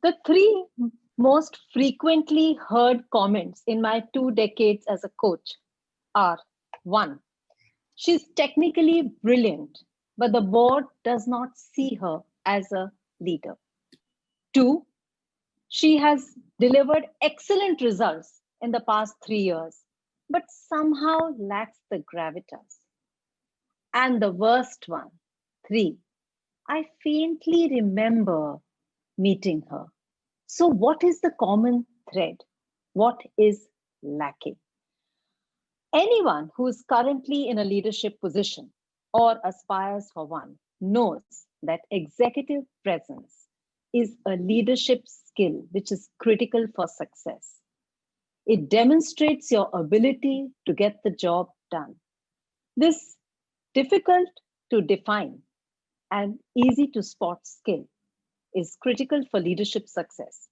The three most frequently heard comments in my 2 decades as a coach are: one, she's technically brilliant, but the board does not see her as a leader. Two, she has delivered excellent results in the past 3 years, but somehow lacks the gravitas. And the worst one, three, I faintly remember meeting her. So, what is the common thread? What is lacking? Anyone who is currently in a leadership position or aspires for one knows that executive presence is a leadership skill which is critical for success. It demonstrates your ability to get the job done. This difficult to define and easy to spot skill is critical for leadership success.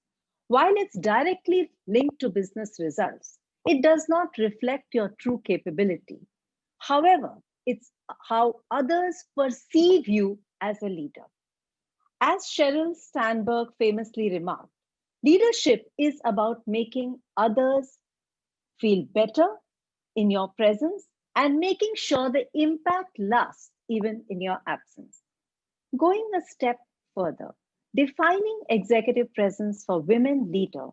While it's directly linked to business results, it does not reflect your true capability. However, it's how others perceive you as a leader. As Sheryl Sandberg famously remarked, leadership is about making others feel better in your presence and making sure the impact lasts even in your absence. Going a step further, defining executive presence for women leaders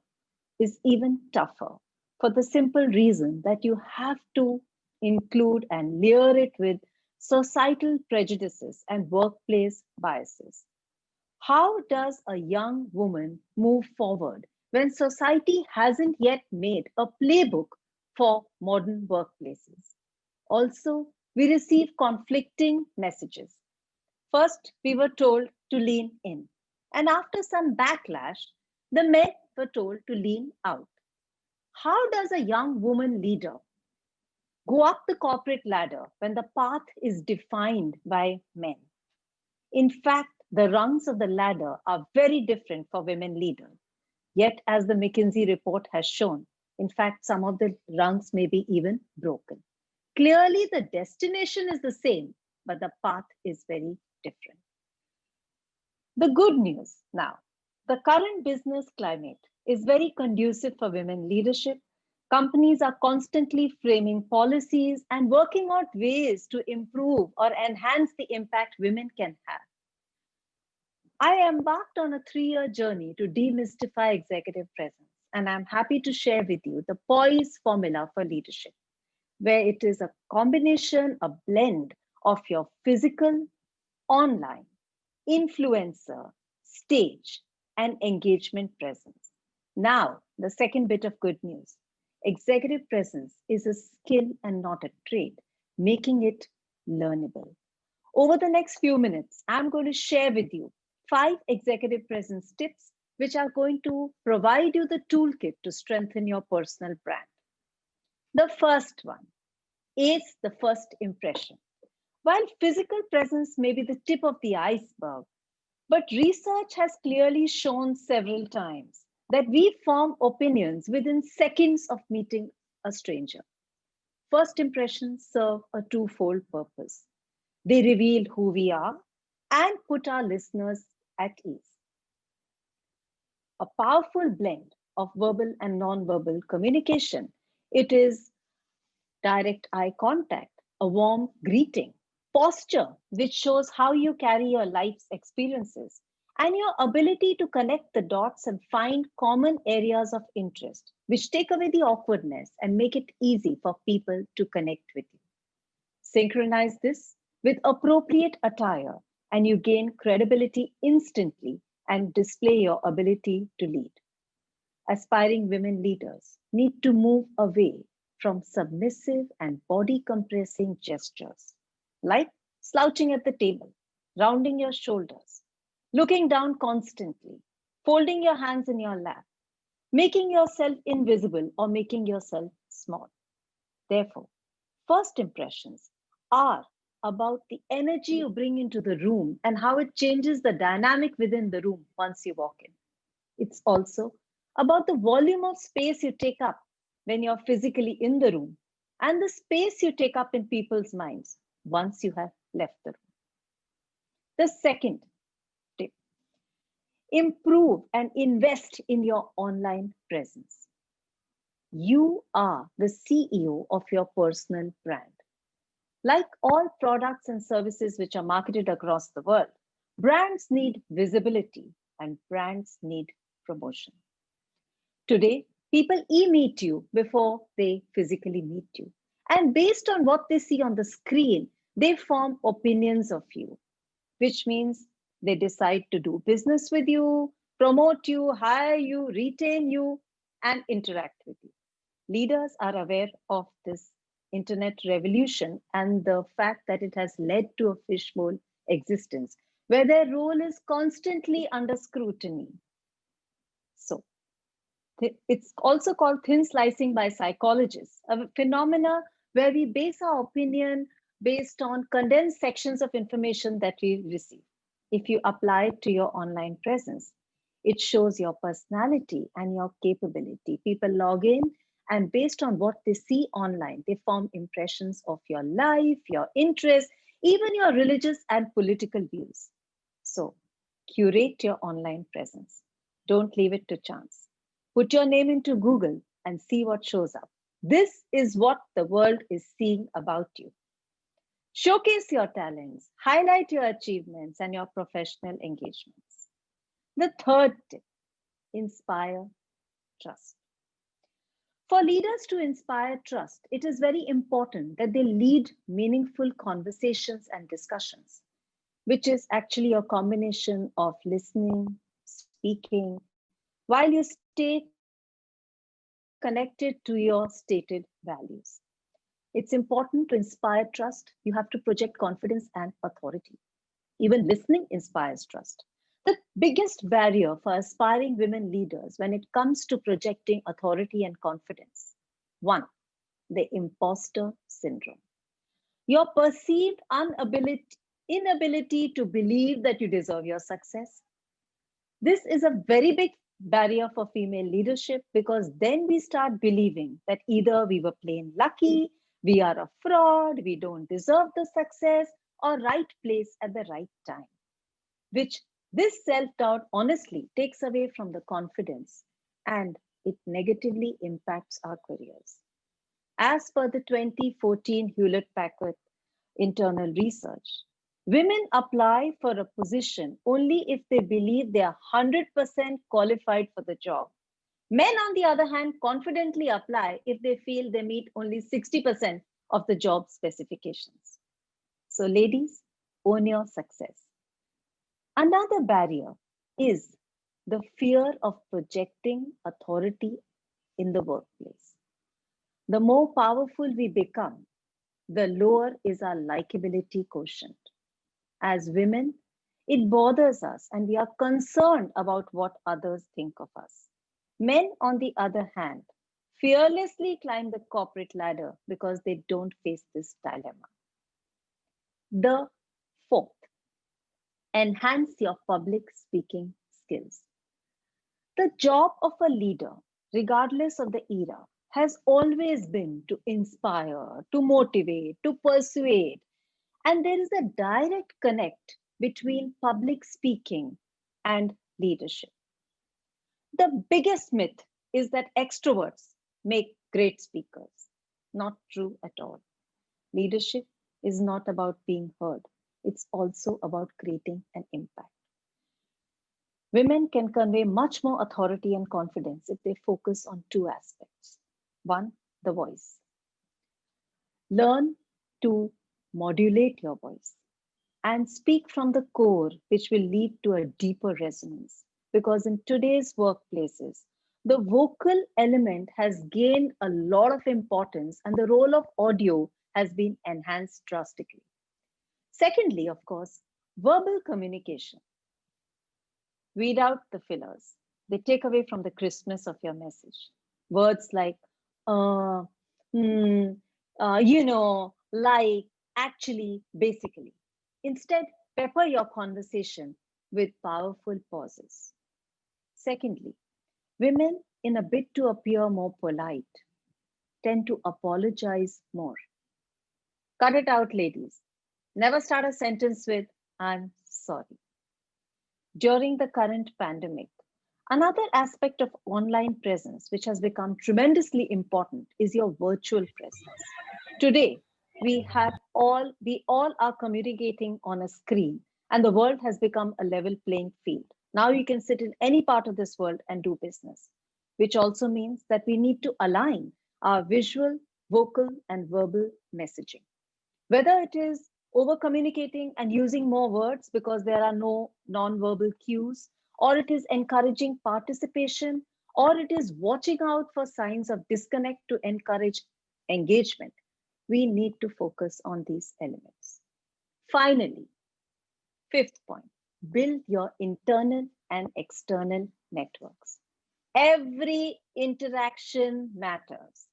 is even tougher for the simple reason that you have to include and layer it with societal prejudices and workplace biases. How does a young woman move forward when society hasn't yet made a playbook for modern workplaces? Also, we receive conflicting messages. First, we were told to lean in, and after some backlash, the men were told to lean out. How does a young woman leader go up the corporate ladder when the path is defined by men? In fact, the rungs of the ladder are very different for women leaders. Yet, as the McKinsey report has shown, in fact, some of the rungs may be even broken. Clearly, the destination is the same, but the path is very different. The good news now, the current business climate is very conducive for women leadership. Companies are constantly framing policies and working out ways to improve or enhance the impact women can have. I embarked on a 3 year journey to demystify executive presence, and I'm happy to share with you the POISE formula for leadership, where it is a combination, a blend of your physical, online, influencer, stage, and engagement presence. Now, the second bit of good news: executive presence is a skill and not a trait, making it learnable. Over the next few minutes, I'm going to share with you 5 executive presence tips which are going to provide you the toolkit to strengthen your personal brand. The first one is the first impression. While physical presence may be the tip of the iceberg, but research has clearly shown several times that we form opinions within seconds of meeting a stranger. First impressions serve a twofold purpose. They reveal who we are and put our listeners at ease. A powerful blend of verbal and non-verbal communication. It is direct eye contact, a warm greeting, posture, which shows how you carry your life's experiences, and your ability to connect the dots and find common areas of interest, which take away the awkwardness and make it easy for people to connect with you. Synchronize this with appropriate attire, and you gain credibility instantly and display your ability to lead. Aspiring women leaders need to move away from submissive and body compressing gestures, like slouching at the table, rounding your shoulders, looking down constantly, folding your hands in your lap, making yourself invisible or making yourself small. Therefore, first impressions are about the energy you bring into the room and how it changes the dynamic within the room once you walk in. It's also about the volume of space you take up when you're physically in the room and the space you take up in people's minds once you have left the room. The second tip: Improve and invest in your online presence. You are the CEO of your personal brand. Like all products and services which are marketed across the world, brands need visibility and brands need promotion. Today, people e-meet you before they physically meet you. And based on what they see on the screen, they form opinions of you, which means they decide to do business with you, promote you, hire you, retain you, and interact with you. Leaders are aware of this internet revolution and the fact that it has led to a fishbowl existence where their role is constantly under scrutiny. So, it's also called thin slicing by psychologists, a phenomena where we base our opinion based on condensed sections of information that we receive. If you apply it to your online presence, it shows your personality and your capability. People log in, and based on what they see online, they form impressions of your life, your interests, even your religious and political views. So, curate your online presence. Don't leave it to chance. Put your name into Google and see what shows up. This is what the world is seeing about you. Showcase your talents, highlight your achievements and your professional engagements. The third tip, inspire trust. For leaders to inspire trust, it is very important that they lead meaningful conversations and discussions, which is actually a combination of listening, speaking, while you stay connected to your stated values. It's important to inspire trust. You have to project confidence and authority. Even listening inspires trust. The biggest barrier for aspiring women leaders when it comes to projecting authority and confidence. One, the imposter syndrome. Your perceived inability to believe that you deserve your success. This is a very big barrier for female leadership because then we start believing that either we were plain lucky, we are a fraud, we don't deserve the success, or right place at the right time, which this self doubt honestly takes away from the confidence and it negatively impacts our careers. As per the 2014 Hewlett Packard internal research, women apply for a position only if they believe they are 100% qualified for the job. Men, on the other hand, confidently apply if they feel they meet only 60% of the job specifications. So, ladies, own your success. Another barrier is the fear of projecting authority in the workplace. The more powerful we become, the lower is our likability quotient. As women, it bothers us and we are concerned about what others think of us. Men, on the other hand, fearlessly climb the corporate ladder because they don't face this dilemma. The fourth, enhance your public speaking skills. The job of a leader, regardless of the era, has always been to inspire, to motivate, to persuade. And there is a direct connect between public speaking and leadership. The biggest myth is that extroverts make great speakers. Not true at all. Leadership is not about being heard, it's also about creating an impact. Women can convey much more authority and confidence if they focus on two aspects. One, the voice. Learn to modulate your voice and speak from the core, which will lead to a deeper resonance. Because in today's workplaces, the vocal element has gained a lot of importance and the role of audio has been enhanced drastically. Secondly, of course, verbal communication. Weed out the fillers. They take away from the crispness of your message. Words like, uh, hmm, like, actually, basically. Instead, pepper your conversation with powerful pauses. Secondly, women, in a bid to appear more polite, tend to apologize more. Cut it out, ladies. Never start a sentence with, I'm sorry. during the current pandemic. Another aspect of online presence, which has become tremendously important, is your virtual presence. Today, we all are communicating on a screen, and the world has become a level playing field. Now you can sit in any part of this world and do business, which also means that we need to align our visual, vocal, and verbal messaging. Whether it is over communicating and using more words because there are no non-verbal cues, or it is encouraging participation, or it is watching out for signs of disconnect to encourage engagement, we need to focus on these elements. Finally, fifth point, build your internal and external networks. Every interaction matters.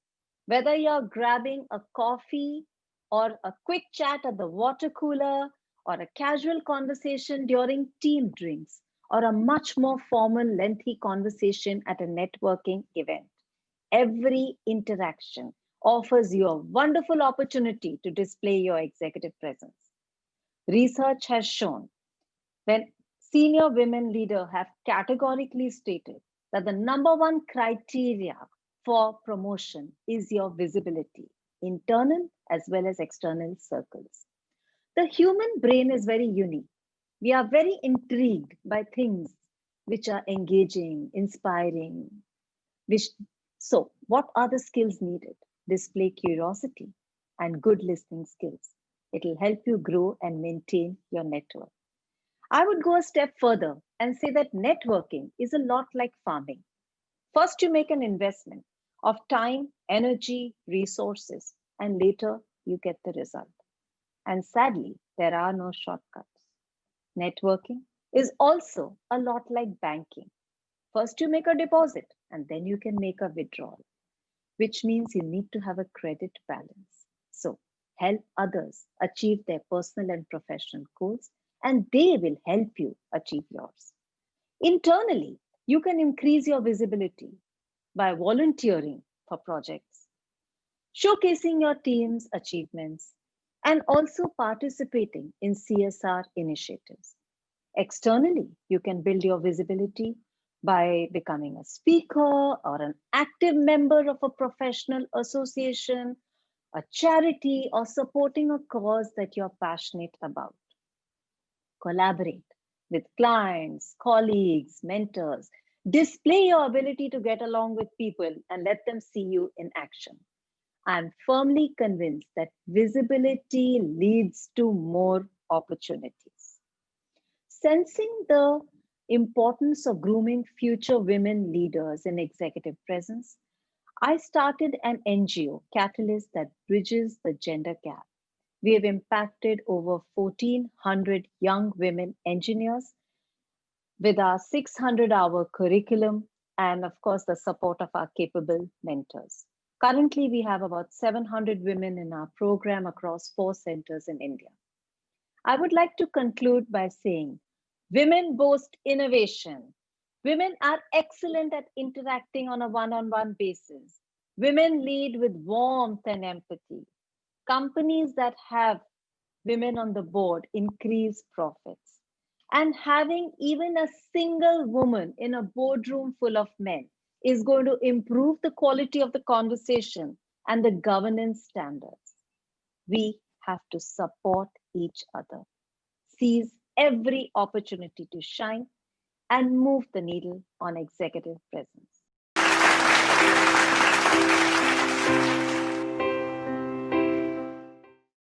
Whether you're grabbing a coffee or a quick chat at the water cooler, or a casual conversation during team drinks, or a much more formal, lengthy conversation at a networking event, every interaction offers you a wonderful opportunity to display your executive presence. Research has shown when senior women leaders have categorically stated that the number one criteria for promotion is your visibility, internal as well as external circles. The human brain is very unique. We are very intrigued by things which are engaging, inspiring. Which, so, what are the skills needed? Display curiosity and good listening skills. It will help you grow and maintain your network. I would go a step further and say that networking is a lot like farming. First, you make an investment of time, energy, resources, and later you get the result. And sadly, there are no shortcuts. Networking is also a lot like banking. First, you make a deposit and then you can make a withdrawal, which means you need to have a credit balance. So, help others achieve their personal and professional goals, and they will help you achieve yours. Internally, you can increase your visibility by volunteering for projects, showcasing your team's achievements, and also participating in CSR initiatives. Externally, you can build your visibility by becoming a speaker or an active member of a professional association, a charity, or supporting a cause that you're passionate about. Collaborate with clients, colleagues, mentors. Display your ability to get along with people and let them see you in action. I'm firmly convinced that visibility leads to more opportunities. Sensing the importance of grooming future women leaders in executive presence, I started an NGO, Catalyst, that bridges the gender gap. We have impacted over 1,400 young women engineers with our 600-hour curriculum and, of course, the support of our capable mentors. Currently, we have about 700 women in our program across 4 centers in India. I would like to conclude by saying women boast innovation. Women are excellent at interacting on a one-on-one basis. Women lead with warmth and empathy. Companies that have women on the board increase profits. And having even a single woman in a boardroom full of men is going to improve the quality of the conversation and the governance standards. We have to support each other, seize every opportunity to shine, and move the needle on executive presence.